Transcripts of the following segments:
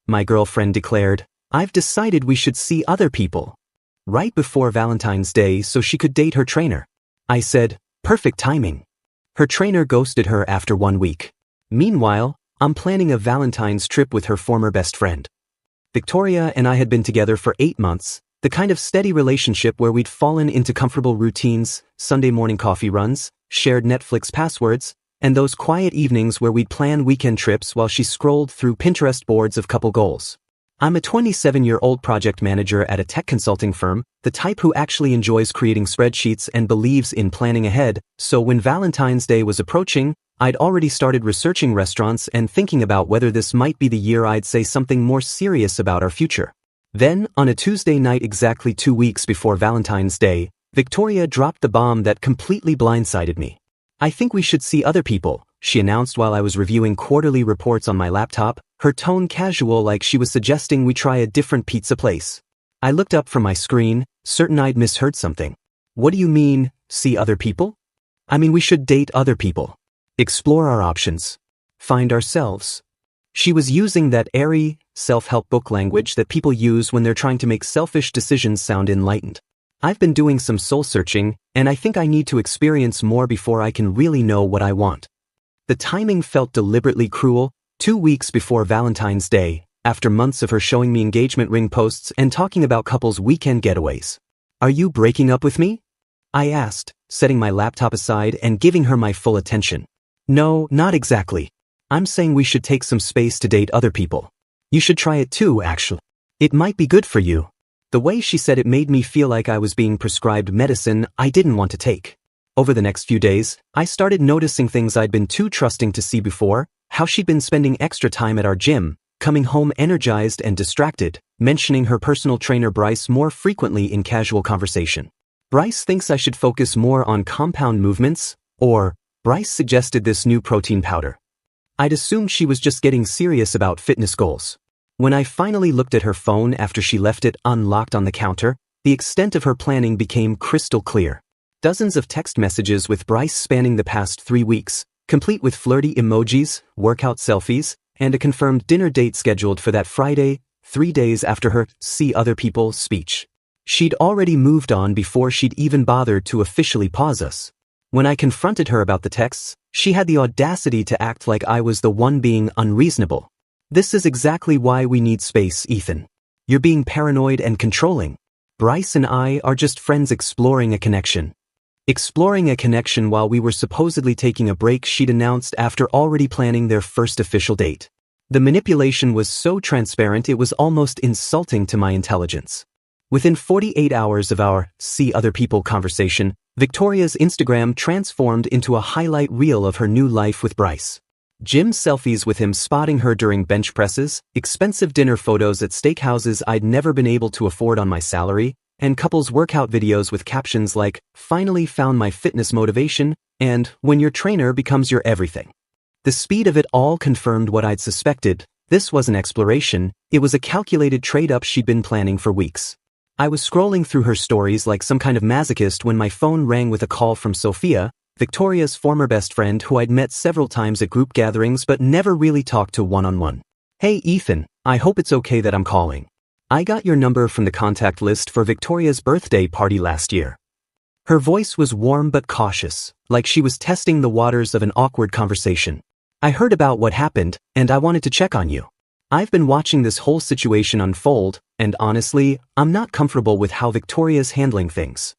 my girlfriend declared. "I've decided we should see other people." Right before Valentine's Day so she could date her trainer. I said, "Perfect timing." Her trainer ghosted her after 1 week. Meanwhile, I'm planning a Valentine's trip with her former best friend. Victoria and I had been together for 8 months, the kind of steady relationship where we'd fallen into comfortable routines, Sunday morning coffee runs, shared Netflix passwords, and those quiet evenings where we'd plan weekend trips while she scrolled through Pinterest boards of couple goals. I'm a 27-year-old project manager at a tech consulting firm, the type who actually enjoys creating spreadsheets and believes in planning ahead, so when Valentine's Day was approaching, I'd already started researching restaurants and thinking about whether this might be the year I'd say something more serious about our future. Then, on a Tuesday night exactly 2 weeks before Valentine's Day, Victoria dropped the bomb that completely blindsided me. "I think we should see other people," she announced while I was reviewing quarterly reports on my laptop, her tone casual like she was suggesting we try a different pizza place. I looked up from my screen, certain I'd misheard something. "What do you mean, see other people?" "I mean we should date other people. Explore our options. Find ourselves." She was using that airy, self-help book language that people use when they're trying to make selfish decisions sound enlightened. I've been doing some soul-searching, and I think I need to experience more before I can really know what I want. The timing felt deliberately cruel, 2 weeks before Valentine's Day, after months of her showing me engagement ring posts and talking about couples' weekend getaways. "Are you breaking up with me?" I asked, setting my laptop aside and giving her my full attention. "No, not exactly. I'm saying we should take some space to date other people. You should try it too, actually. It might be good for you." The way she said it made me feel like I was being prescribed medicine I didn't want to take. Over the next few days, I started noticing things I'd been too trusting to see before, how she'd been spending extra time at our gym, coming home energized and distracted, mentioning her personal trainer Bryce more frequently in casual conversation. "Bryce thinks I should focus more on compound movements," or "Bryce suggested this new protein powder." I'd assumed she was just getting serious about fitness goals. When I finally looked at her phone after she left it unlocked on the counter, the extent of her planning became crystal clear. Dozens of text messages with Bryce spanning the past 3 weeks, complete with flirty emojis, workout selfies, and a confirmed dinner date scheduled for that Friday, 3 days after her "see other people" speech. She'd already moved on before she'd even bothered to officially pause us. When I confronted her about the texts, she had the audacity to act like I was the one being unreasonable. "This is exactly why we need space, Ethan. You're being paranoid and controlling. Bryce and I are just friends exploring a connection." Exploring a connection while we were supposedly taking a break, she'd announced after already planning their first official date. The manipulation was so transparent it was almost insulting to my intelligence. Within 48 hours of our "see other people" conversation, Victoria's Instagram transformed into a highlight reel of her new life with Bryce. Gym selfies with him spotting her during bench presses, expensive dinner photos at steakhouses I'd never been able to afford on my salary, and couples workout videos with captions like "finally found my fitness motivation" and "when your trainer becomes your everything." The speed of it all confirmed what I'd suspected. This wasn't exploration, it was a calculated trade-up she'd been planning for weeks. I was scrolling through her stories like some kind of masochist when my phone rang with a call from Sophia, Victoria's former best friend who I'd met several times at group gatherings but never really talked to one-on-one. "Hey Ethan, I hope it's okay that I'm calling. I got your number from the contact list for Victoria's birthday party last year." Her voice was warm but cautious, like she was testing the waters of an awkward conversation. "I heard about what happened, and I wanted to check on you. I've been watching this whole situation unfold, and honestly, I'm not comfortable with how Victoria's handling things."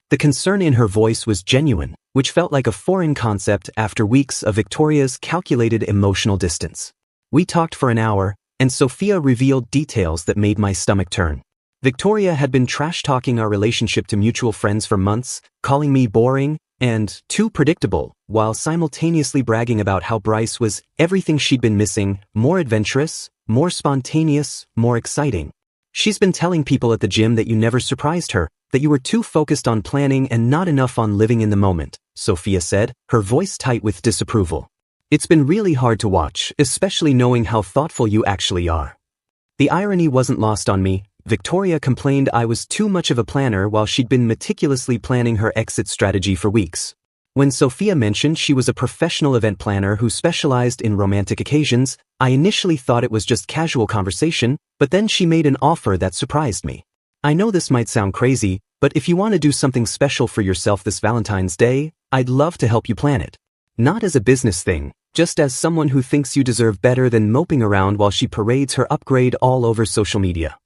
The concern in her voice was genuine, which felt like a foreign concept after weeks of Victoria's calculated emotional distance. We talked for an hour, and Sophia revealed details that made my stomach turn. Victoria had been trash-talking our relationship to mutual friends for months, calling me boring and too predictable, while simultaneously bragging about how Bryce was everything she'd been missing, more adventurous, more spontaneous, more exciting. "She's been telling people at the gym that you never surprised her, that you were too focused on planning and not enough on living in the moment," Sophia said, her voice tight with disapproval. "It's been really hard to watch, especially knowing how thoughtful you actually are." The irony wasn't lost on me. Victoria complained I was too much of a planner while she'd been meticulously planning her exit strategy for weeks. When Sophia mentioned she was a professional event planner who specialized in romantic occasions, I initially thought it was just casual conversation, but then she made an offer that surprised me. I know this might sound crazy, but if you want to do something special for yourself this Valentine's Day, I'd love to help you plan it. Not as a business thing, just as someone who thinks you deserve better than moping around while she parades her upgrade all over social media.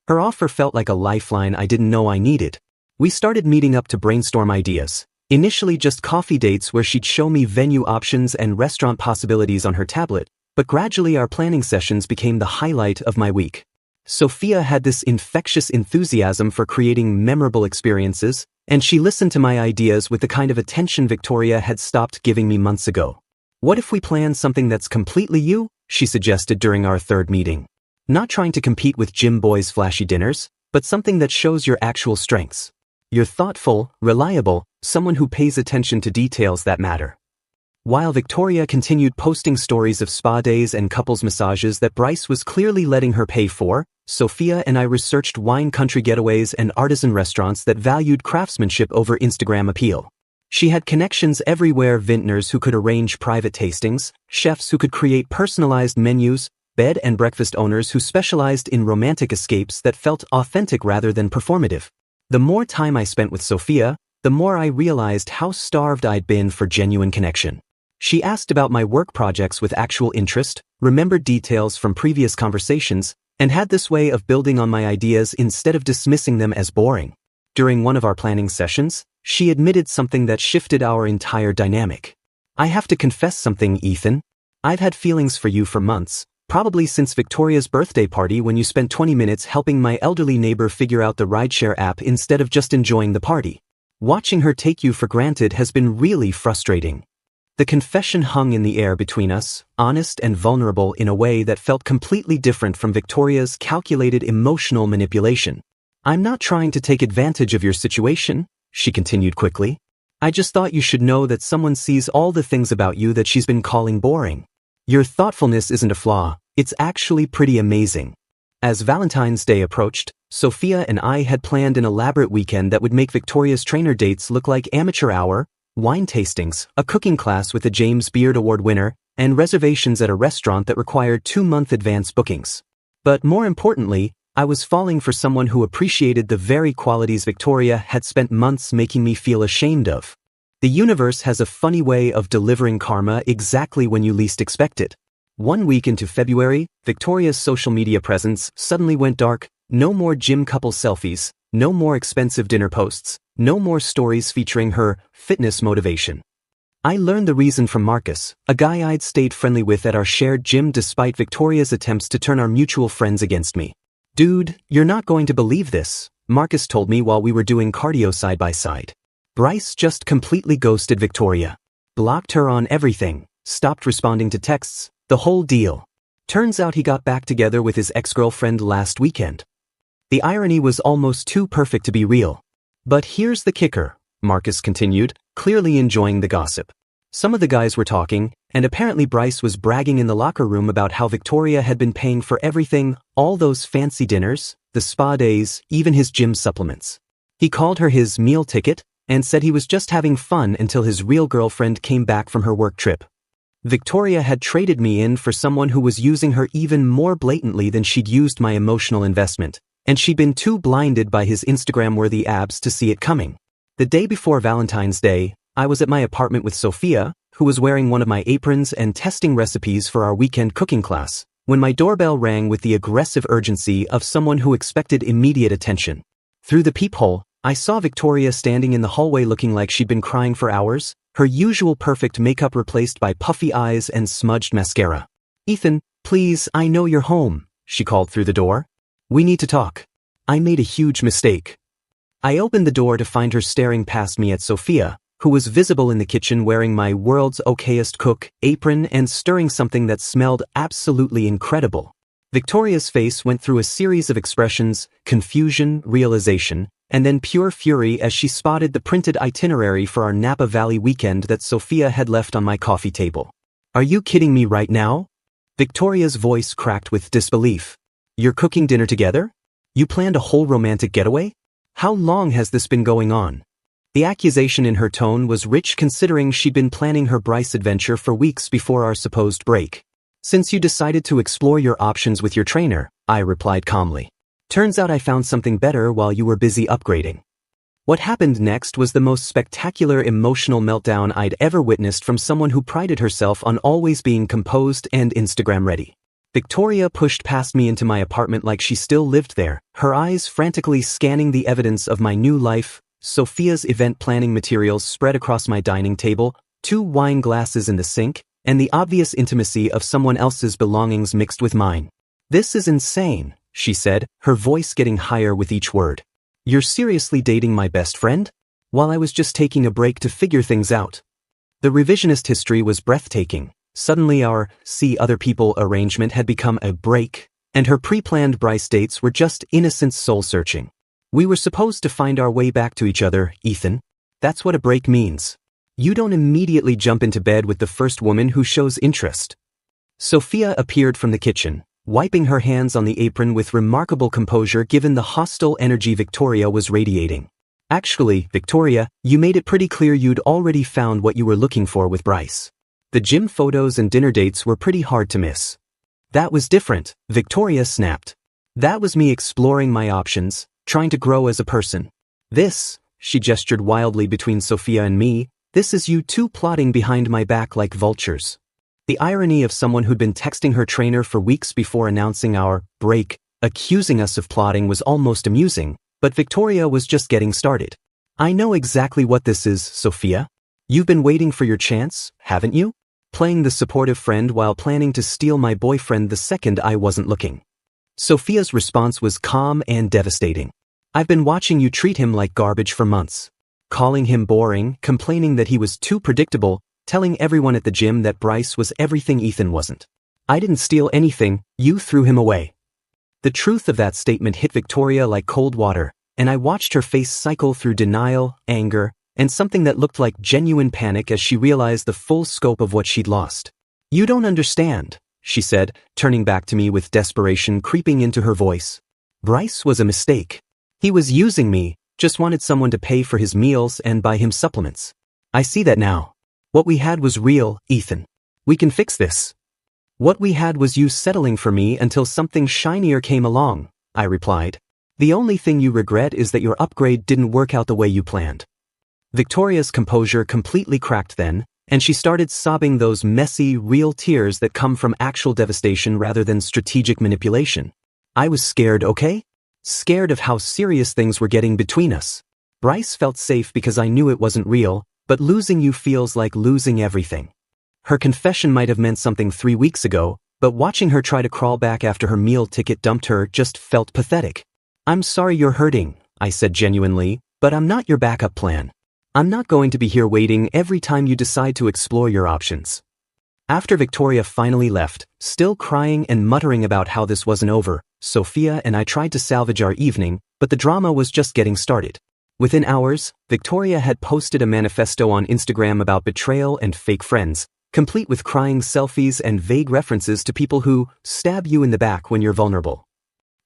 Her offer felt like a lifeline I didn't know I needed. We started meeting up to brainstorm ideas. Initially just coffee dates where she'd show me venue options and restaurant possibilities on her tablet, but gradually our planning sessions became the highlight of my week. Sophia had this infectious enthusiasm for creating memorable experiences, and she listened to my ideas with the kind of attention Victoria had stopped giving me months ago. What if we plan something that's completely you? She suggested during our third meeting. Not trying to compete with Jim Boy's flashy dinners, but something that shows your actual strengths. You're thoughtful, reliable, someone who pays attention to details that matter. While Victoria continued posting stories of spa days and couples massages that Bryce was clearly letting her pay for, Sophia and I researched wine country getaways and artisan restaurants that valued craftsmanship over Instagram appeal. She had connections everywhere: vintners who could arrange private tastings, chefs who could create personalized menus, bed and breakfast owners who specialized in romantic escapes that felt authentic rather than performative. The more time I spent with Sophia, the more I realized how starved I'd been for genuine connection. She asked about my work projects with actual interest, remembered details from previous conversations, and had this way of building on my ideas instead of dismissing them as boring. During one of our planning sessions, she admitted something that shifted our entire dynamic. I have to confess something, Ethan. I've had feelings for you for months, probably since Victoria's birthday party when you spent 20 minutes helping my elderly neighbor figure out the rideshare app instead of just enjoying the party. Watching her take you for granted has been really frustrating. The confession hung in the air between us, honest and vulnerable in a way that felt completely different from Victoria's calculated emotional manipulation. I'm not trying to take advantage of your situation, she continued quickly. I just thought you should know that someone sees all the things about you that she's been calling boring. Your thoughtfulness isn't a flaw, it's actually pretty amazing. As Valentine's Day approached, Sophia and I had planned an elaborate weekend that would make Victoria's trainer dates look like amateur hour, wine tastings, a cooking class with a James Beard Award winner, and reservations at a restaurant that required 2-month advance bookings. But more importantly, I was falling for someone who appreciated the very qualities Victoria had spent months making me feel ashamed of. The universe has a funny way of delivering karma exactly when you least expect it. 1 week into February, Victoria's social media presence suddenly went dark. No more gym couple selfies, no more expensive dinner posts, no more stories featuring her fitness motivation. I learned the reason from Marcus, a guy I'd stayed friendly with at our shared gym despite Victoria's attempts to turn our mutual friends against me. Dude, you're not going to believe this, Marcus told me while we were doing cardio side by side. Bryce just completely ghosted Victoria. Blocked her on everything, stopped responding to texts, the whole deal. Turns out he got back together with his ex-girlfriend last weekend. The irony was almost too perfect to be real. But here's the kicker, Marcus continued, clearly enjoying the gossip. Some of the guys were talking, and apparently Bryce was bragging in the locker room about how Victoria had been paying for everything, all those fancy dinners, the spa days, even his gym supplements. He called her his meal ticket, and said he was just having fun until his real girlfriend came back from her work trip. Victoria had traded me in for someone who was using her even more blatantly than she'd used my emotional investment, and she'd been too blinded by his Instagram-worthy abs to see it coming. The day before Valentine's Day, I was at my apartment with Sophia, who was wearing one of my aprons and testing recipes for our weekend cooking class, when my doorbell rang with the aggressive urgency of someone who expected immediate attention. Through the peephole, I saw Victoria standing in the hallway looking like she'd been crying for hours, her usual perfect makeup replaced by puffy eyes and smudged mascara. Ethan, please, I know you're home, she called through the door. We need to talk. I made a huge mistake. I opened the door to find her staring past me at Sophia, who was visible in the kitchen wearing my world's okayest cook apron and stirring something that smelled absolutely incredible. Victoria's face went through a series of expressions: confusion, realization, and then pure fury as she spotted the printed itinerary for our Napa Valley weekend that Sophia had left on my coffee table. Are you kidding me right now? Victoria's voice cracked with disbelief. You're cooking dinner together? You planned a whole romantic getaway? How long has this been going on? The accusation in her tone was rich considering she'd been planning her Bryce adventure for weeks before our supposed break. Since you decided to explore your options with your trainer, I replied calmly. Turns out I found something better while you were busy upgrading. What happened next was the most spectacular emotional meltdown I'd ever witnessed from someone who prided herself on always being composed and Instagram ready. Victoria pushed past me into my apartment like she still lived there, her eyes frantically scanning the evidence of my new life. Sophia's event planning materials spread across my dining table, 2 wine glasses in the sink, and the obvious intimacy of someone else's belongings mixed with mine. "This is insane," she said, her voice getting higher with each word. "You're seriously dating my best friend? While I was just taking a break to figure things out." The revisionist history was breathtaking. Suddenly our see other people arrangement had become a break, and her pre-planned Bryce dates were just innocent soul-searching. "We were supposed to find our way back to each other, Ethan. That's what a break means. You don't immediately jump into bed with the first woman who shows interest." Sophia appeared from the kitchen, wiping her hands on the apron with remarkable composure given the hostile energy Victoria was radiating. "Actually, Victoria, you made it pretty clear you'd already found what you were looking for with Bryce. The gym photos and dinner dates were pretty hard to miss." "That was different," Victoria snapped. "That was me exploring my options, trying to grow as a person. This," she gestured wildly between Sophia and me, "this is you two plotting behind my back like vultures." The irony of someone who'd been texting her trainer for weeks before announcing our break, accusing us of plotting was almost amusing, but Victoria was just getting started. "I know exactly what this is, Sophia. You've been waiting for your chance, haven't you? Playing the supportive friend while planning to steal my boyfriend the second I wasn't looking." Sophia's response was calm and devastating. "I've been watching you treat him like garbage for months. Calling him boring, complaining that he was too predictable, telling everyone at the gym that Bryce was everything Ethan wasn't. I didn't steal anything, you threw him away." The truth of that statement hit Victoria like cold water, and I watched her face cycle through denial, anger, and something that looked like genuine panic as she realized the full scope of what she'd lost. "You don't understand," she said, turning back to me with desperation creeping into her voice. "Bryce was a mistake. He was using me, just wanted someone to pay for his meals and buy him supplements. I see that now. What we had was real, Ethan. We can fix this." "What we had was you settling for me until something shinier came along," I replied. "The only thing you regret is that your upgrade didn't work out the way you planned." Victoria's composure completely cracked then, and she started sobbing those messy, real tears that come from actual devastation rather than strategic manipulation. I was scared, okay? Scared of how serious things were getting between us. Bryce felt safe because I knew it wasn't real, but losing you feels like losing everything. Her confession might have meant something 3 weeks ago, but watching her try to crawl back after her meal ticket dumped her just felt pathetic. "I'm sorry you're hurting," I said genuinely, "but I'm not your backup plan. I'm not going to be here waiting every time you decide to explore your options." After Victoria finally left, still crying and muttering about how this wasn't over, Sophia and I tried to salvage our evening, but the drama was just getting started. Within hours, Victoria had posted a manifesto on Instagram about betrayal and fake friends, complete with crying selfies and vague references to people who stab you in the back when you're vulnerable.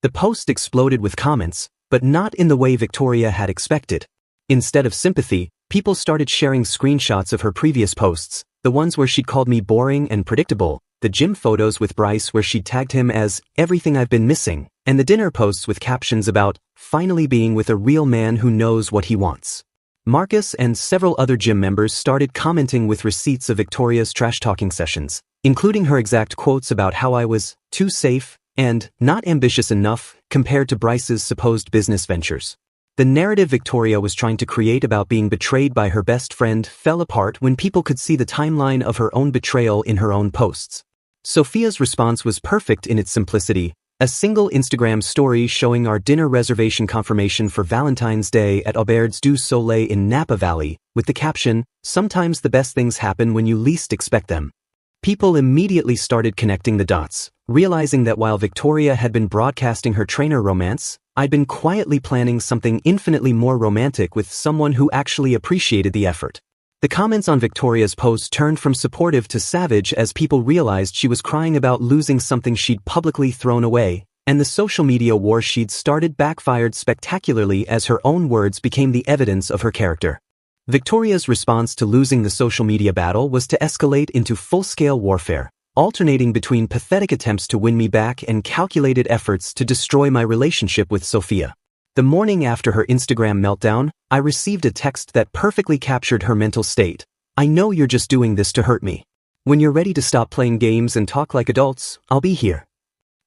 The post exploded with comments, but not in the way Victoria had expected. Instead of sympathy, people started sharing screenshots of her previous posts, the ones where she'd called me boring and predictable, the gym photos with Bryce where she'd tagged him as everything I've been missing, and the dinner posts with captions about finally being with a real man who knows what he wants. Marcus and several other gym members started commenting with receipts of Victoria's trash-talking sessions, including her exact quotes about how I was too safe and not ambitious enough compared to Bryce's supposed business ventures. The narrative Victoria was trying to create about being betrayed by her best friend fell apart when people could see the timeline of her own betrayal in her own posts. Sophia's response was perfect in its simplicity, a single Instagram story showing our dinner reservation confirmation for Valentine's Day at Auberge du Soleil in Napa Valley, with the caption, "Sometimes the best things happen when you least expect them." People immediately started connecting the dots, realizing that while Victoria had been broadcasting her trainer romance, I'd been quietly planning something infinitely more romantic with someone who actually appreciated the effort. The comments on Victoria's post turned from supportive to savage as people realized she was crying about losing something she'd publicly thrown away, and the social media war she'd started backfired spectacularly as her own words became the evidence of her character. Victoria's response to losing the social media battle was to escalate into full-scale warfare, alternating between pathetic attempts to win me back and calculated efforts to destroy my relationship with Sophia. The morning after her Instagram meltdown, I received a text that perfectly captured her mental state. "I know you're just doing this to hurt me. When you're ready to stop playing games and talk like adults, I'll be here."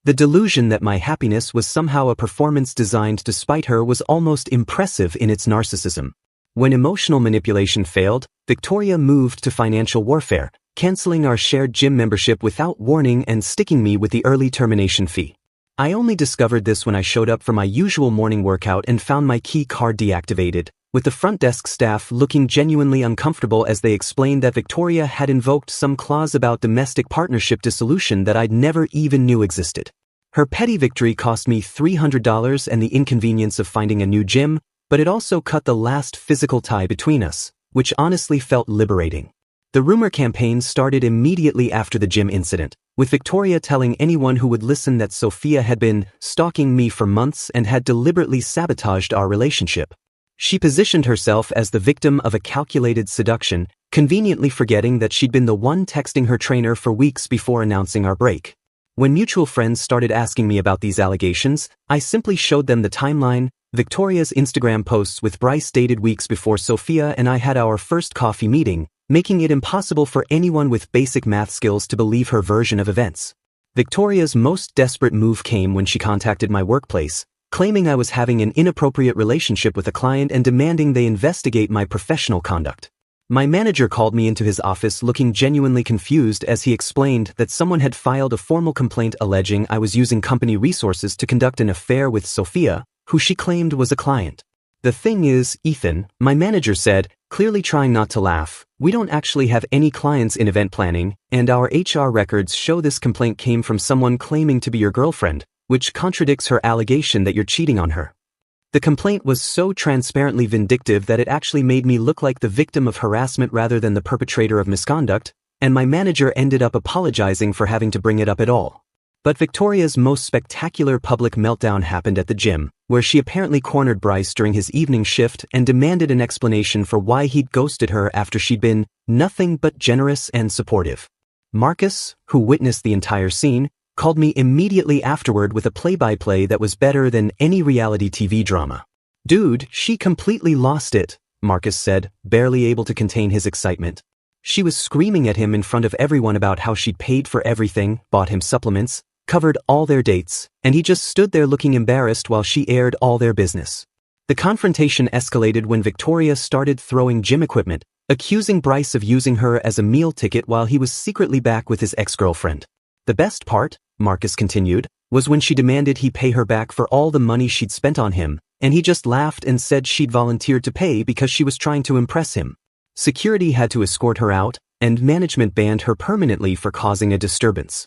The delusion that my happiness was somehow a performance designed to spite her was almost impressive in its narcissism. When emotional manipulation failed, Victoria moved to financial warfare, canceling our shared gym membership without warning and sticking me with the early termination fee. I only discovered this when I showed up for my usual morning workout and found my key card deactivated, with the front desk staff looking genuinely uncomfortable as they explained that Victoria had invoked some clause about domestic partnership dissolution that I'd never even knew existed. Her petty victory cost me $300 and the inconvenience of finding a new gym, but it also cut the last physical tie between us, which honestly felt liberating. The rumor campaign started immediately after the gym incident, with Victoria telling anyone who would listen that Sophia had been stalking me for months and had deliberately sabotaged our relationship. She positioned herself as the victim of a calculated seduction, conveniently forgetting that she'd been the one texting her trainer for weeks before announcing our break. When mutual friends started asking me about these allegations, I simply showed them the timeline, Victoria's Instagram posts with Bryce dated weeks before Sophia and I had our first coffee meeting, making it impossible for anyone with basic math skills to believe her version of events. Victoria's most desperate move came when she contacted my workplace, claiming I was having an inappropriate relationship with a client and demanding they investigate my professional conduct. My manager called me into his office looking genuinely confused as he explained that someone had filed a formal complaint alleging I was using company resources to conduct an affair with Sophia, who she claimed was a client. "The thing is, Ethan," my manager said, clearly trying not to laugh, "we don't actually have any clients in event planning, and our HR records show this complaint came from someone claiming to be your girlfriend, which contradicts her allegation that you're cheating on her." The complaint was so transparently vindictive that it actually made me look like the victim of harassment rather than the perpetrator of misconduct, and my manager ended up apologizing for having to bring it up at all. But Victoria's most spectacular public meltdown happened at the gym, where she apparently cornered Bryce during his evening shift and demanded an explanation for why he'd ghosted her after she'd been nothing but generous and supportive. Marcus, who witnessed the entire scene, called me immediately afterward with a play-by-play that was better than any reality TV drama. "Dude, she completely lost it," Marcus said, barely able to contain his excitement. She was screaming at him in front of everyone about how she'd paid for everything, bought him supplements, covered all their dates, and he just stood there looking embarrassed while she aired all their business. The confrontation escalated when Victoria started throwing gym equipment, accusing Bryce of using her as a meal ticket while he was secretly back with his ex-girlfriend. "The best part," Marcus continued, "was when she demanded he pay her back for all the money she'd spent on him, and he just laughed and said she'd volunteered to pay because she was trying to impress him. Security had to escort her out, and management banned her permanently for causing a disturbance."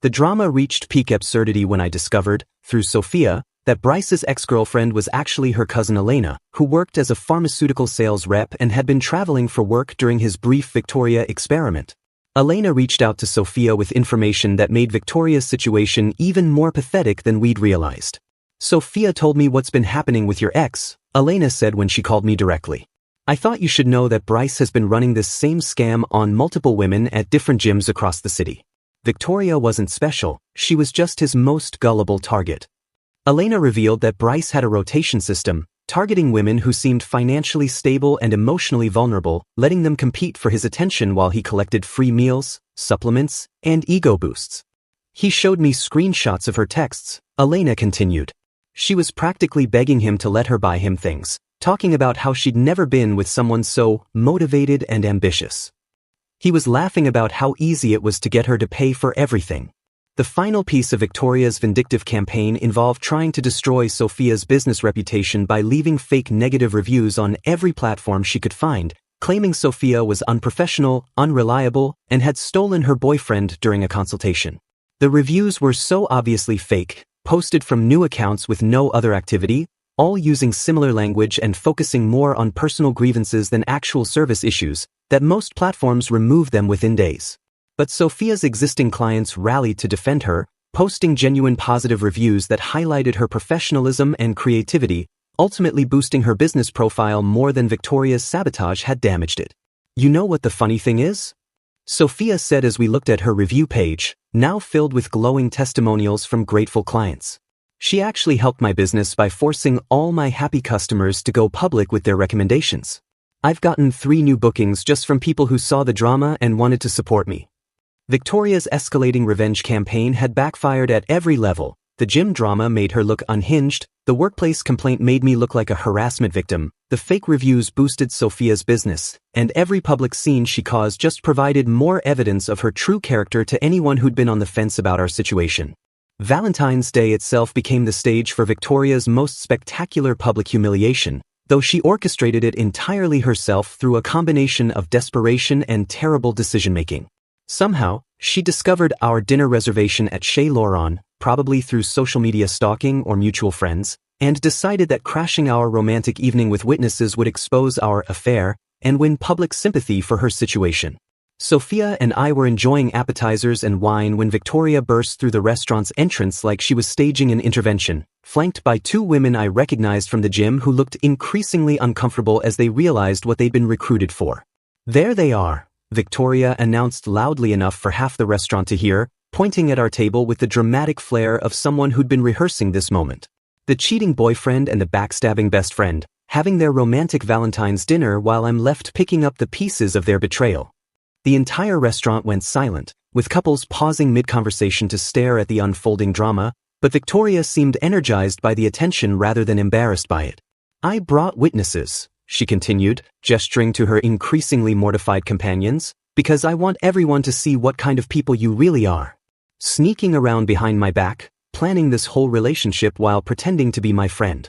The drama reached peak absurdity when I discovered, through Sophia, that Bryce's ex-girlfriend was actually her cousin Elena, who worked as a pharmaceutical sales rep and had been traveling for work during his brief Victoria experiment. Elena reached out to Sophia with information that made Victoria's situation even more pathetic than we'd realized. "Sophia told me what's been happening with your ex," Elena said when she called me directly. "I thought you should know that Bryce has been running this same scam on multiple women at different gyms across the city. Victoria wasn't special, she was just his most gullible target." Elena revealed that Bryce had a rotation system, targeting women who seemed financially stable and emotionally vulnerable, letting them compete for his attention while he collected free meals, supplements, and ego boosts. "He showed me screenshots of her texts," Elena continued. She was practically begging him to let her buy him things, talking about how she'd never been with someone so motivated and ambitious. He was laughing about how easy it was to get her to pay for everything. The final piece of Victoria's vindictive campaign involved trying to destroy Sophia's business reputation by leaving fake negative reviews on every platform she could find, claiming Sophia was unprofessional, unreliable, and had stolen her boyfriend during a consultation. The reviews were so obviously fake, posted from new accounts with no other activity, all using similar language and focusing more on personal grievances than actual service issues, that most platforms removed them within days. But Sophia's existing clients rallied to defend her, posting genuine positive reviews that highlighted her professionalism and creativity, ultimately boosting her business profile more than Victoria's sabotage had damaged it. You know what the funny thing is? Sophia said as we looked at her review page, now filled with glowing testimonials from grateful clients. She actually helped my business by forcing all my happy customers to go public with their recommendations. I've gotten 3 new bookings just from people who saw the drama and wanted to support me. Victoria's escalating revenge campaign had backfired at every level. The gym drama made her look unhinged, the workplace complaint made me look like a harassment victim, the fake reviews boosted Sophia's business, and every public scene she caused just provided more evidence of her true character to anyone who'd been on the fence about our situation. Valentine's Day itself became the stage for Victoria's most spectacular public humiliation, though she orchestrated it entirely herself through a combination of desperation and terrible decision-making. Somehow, she discovered our dinner reservation at Chez Laurent, probably through social media stalking or mutual friends, and decided that crashing our romantic evening with witnesses would expose our affair and win public sympathy for her situation. Sophia and I were enjoying appetizers and wine when Victoria burst through the restaurant's entrance like she was staging an intervention, flanked by 2 women I recognized from the gym who looked increasingly uncomfortable as they realized what they'd been recruited for. "There they are," Victoria announced loudly enough for half the restaurant to hear, pointing at our table with the dramatic flair of someone who'd been rehearsing this moment. The cheating boyfriend and the backstabbing best friend, having their romantic Valentine's dinner while I'm left picking up the pieces of their betrayal. The entire restaurant went silent, with couples pausing mid-conversation to stare at the unfolding drama, but Victoria seemed energized by the attention rather than embarrassed by it. "I brought witnesses," she continued, gesturing to her increasingly mortified companions, "because I want everyone to see what kind of people you really are. Sneaking around behind my back, planning this whole relationship while pretending to be my friend."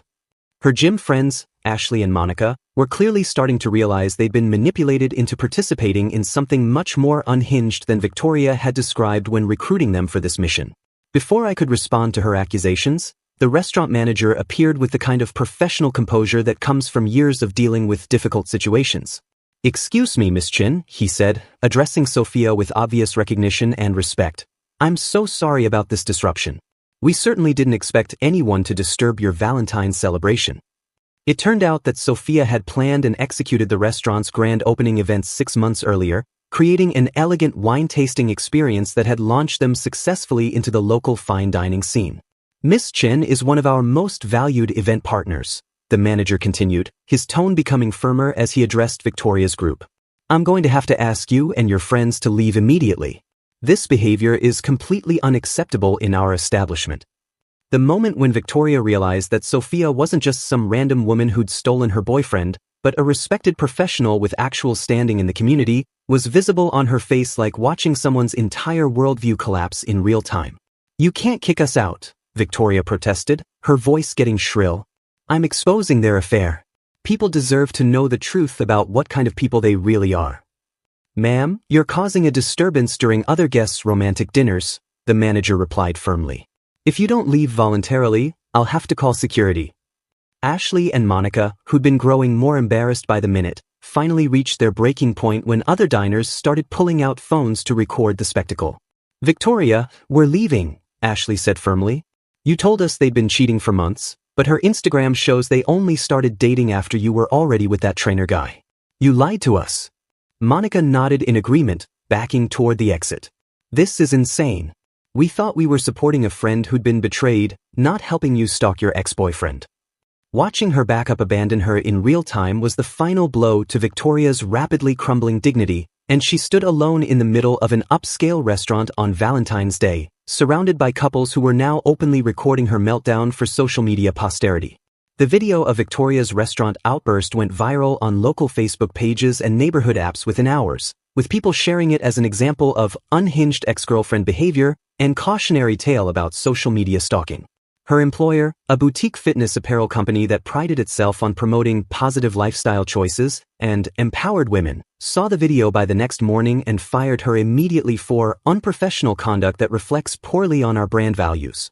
Her gym friends, Ashley and Monica, were clearly starting to realize they'd been manipulated into participating in something much more unhinged than Victoria had described when recruiting them for this mission. Before I could respond to her accusations, the restaurant manager appeared with the kind of professional composure that comes from years of dealing with difficult situations. "Excuse me, Miss Chin," he said, addressing Sophia with obvious recognition and respect. "I'm so sorry about this disruption. We certainly didn't expect anyone to disturb your Valentine's celebration." It turned out that Sophia had planned and executed the restaurant's grand opening events 6 months earlier, creating an elegant wine-tasting experience that had launched them successfully into the local fine dining scene. "Miss Chen is one of our most valued event partners," the manager continued, his tone becoming firmer as he addressed Victoria's group. "I'm going to have to ask you and your friends to leave immediately. This behavior is completely unacceptable in our establishment." The moment when Victoria realized that Sophia wasn't just some random woman who'd stolen her boyfriend, but a respected professional with actual standing in the community, was visible on her face like watching someone's entire worldview collapse in real time. "You can't kick us out," Victoria protested, her voice getting shrill. "I'm exposing their affair. People deserve to know the truth about what kind of people they really are." "Ma'am, you're causing a disturbance during other guests' romantic dinners," the manager replied firmly. "If you don't leave voluntarily, I'll have to call security." Ashley and Monica, who'd been growing more embarrassed by the minute, finally reached their breaking point when other diners started pulling out phones to record the spectacle. "Victoria, we're leaving," Ashley said firmly. "You told us they'd been cheating for months, but her Instagram shows they only started dating after you were already with that trainer guy. You lied to us." Monica nodded in agreement, backing toward the exit. "This is insane. We thought we were supporting a friend who'd been betrayed, not helping you stalk your ex-boyfriend." Watching her backup abandon her in real time was the final blow to Victoria's rapidly crumbling dignity, and she stood alone in the middle of an upscale restaurant on Valentine's Day, surrounded by couples who were now openly recording her meltdown for social media posterity. The video of Victoria's restaurant outburst went viral on local Facebook pages and neighborhood apps within hours, with people sharing it as an example of unhinged ex-girlfriend behavior and cautionary tale about social media stalking. Her employer, a boutique fitness apparel company that prided itself on promoting positive lifestyle choices and empowered women, saw the video by the next morning and fired her immediately for unprofessional conduct that reflects poorly on our brand values.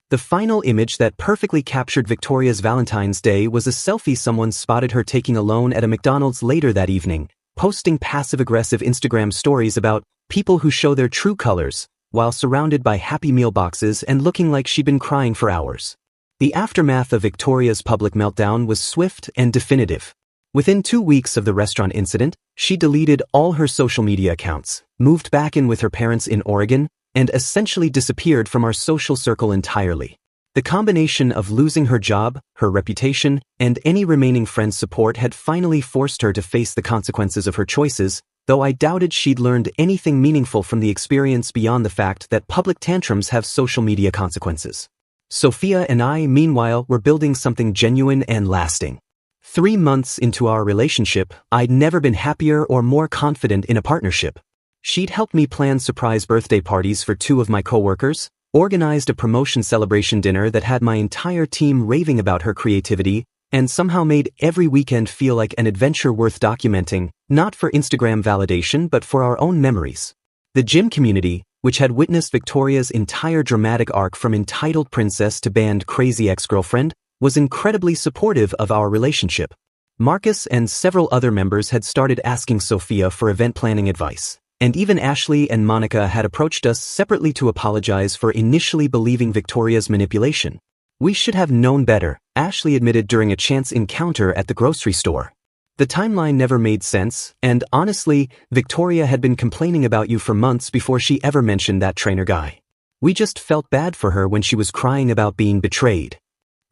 The final image that perfectly captured Victoria's Valentine's Day was a selfie someone spotted her taking alone at a McDonald's later that evening, posting passive-aggressive Instagram stories about people who show their true colors, while surrounded by Happy Meal boxes and looking like she'd been crying for hours. The aftermath of Victoria's public meltdown was swift and definitive. Within 2 weeks of the restaurant incident, she deleted all her social media accounts, moved back in with her parents in Oregon, and essentially disappeared from our social circle entirely. The combination of losing her job, her reputation, and any remaining friends' support had finally forced her to face the consequences of her choices, though I doubted she'd learned anything meaningful from the experience beyond the fact that public tantrums have social media consequences. Sophia and I, meanwhile, were building something genuine and lasting. 3 months into our relationship, I'd never been happier or more confident in a partnership. She'd helped me plan surprise birthday parties for 2 of my coworkers, organized a promotion celebration dinner that had my entire team raving about her creativity, and somehow made every weekend feel like an adventure worth documenting, not for Instagram validation but for our own memories. The gym community, which had witnessed Victoria's entire dramatic arc from entitled princess to banned crazy ex-girlfriend, was incredibly supportive of our relationship. Marcus and several other members had started asking Sophia for event planning advice, and even Ashley and Monica had approached us separately to apologize for initially believing Victoria's manipulation. "We should have known better," Ashley admitted during a chance encounter at the grocery store. "The timeline never made sense, and honestly, Victoria had been complaining about you for months before she ever mentioned that trainer guy. We just felt bad for her when she was crying about being betrayed."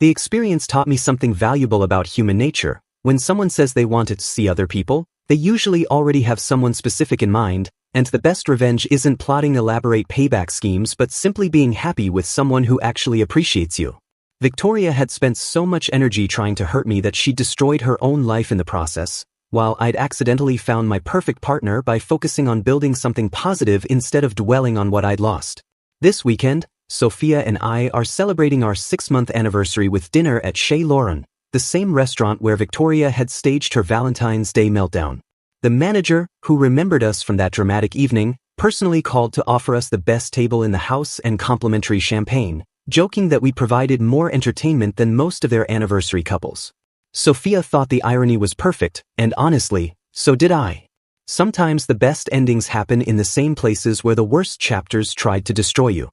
The experience taught me something valuable about human nature. When someone says they want to see other people, they usually already have someone specific in mind, and the best revenge isn't plotting elaborate payback schemes but simply being happy with someone who actually appreciates you. Victoria had spent so much energy trying to hurt me that she destroyed her own life in the process, while I'd accidentally found my perfect partner by focusing on building something positive instead of dwelling on what I'd lost. This weekend, Sophia and I are celebrating our 6-month anniversary with dinner at Chez Lauren, the same restaurant where Victoria had staged her Valentine's Day meltdown. The manager, who remembered us from that dramatic evening, personally called to offer us the best table in the house and complimentary champagne, joking that we provided more entertainment than most of their anniversary couples. Sophia thought the irony was perfect, and honestly, so did I. Sometimes the best endings happen in the same places where the worst chapters tried to destroy you.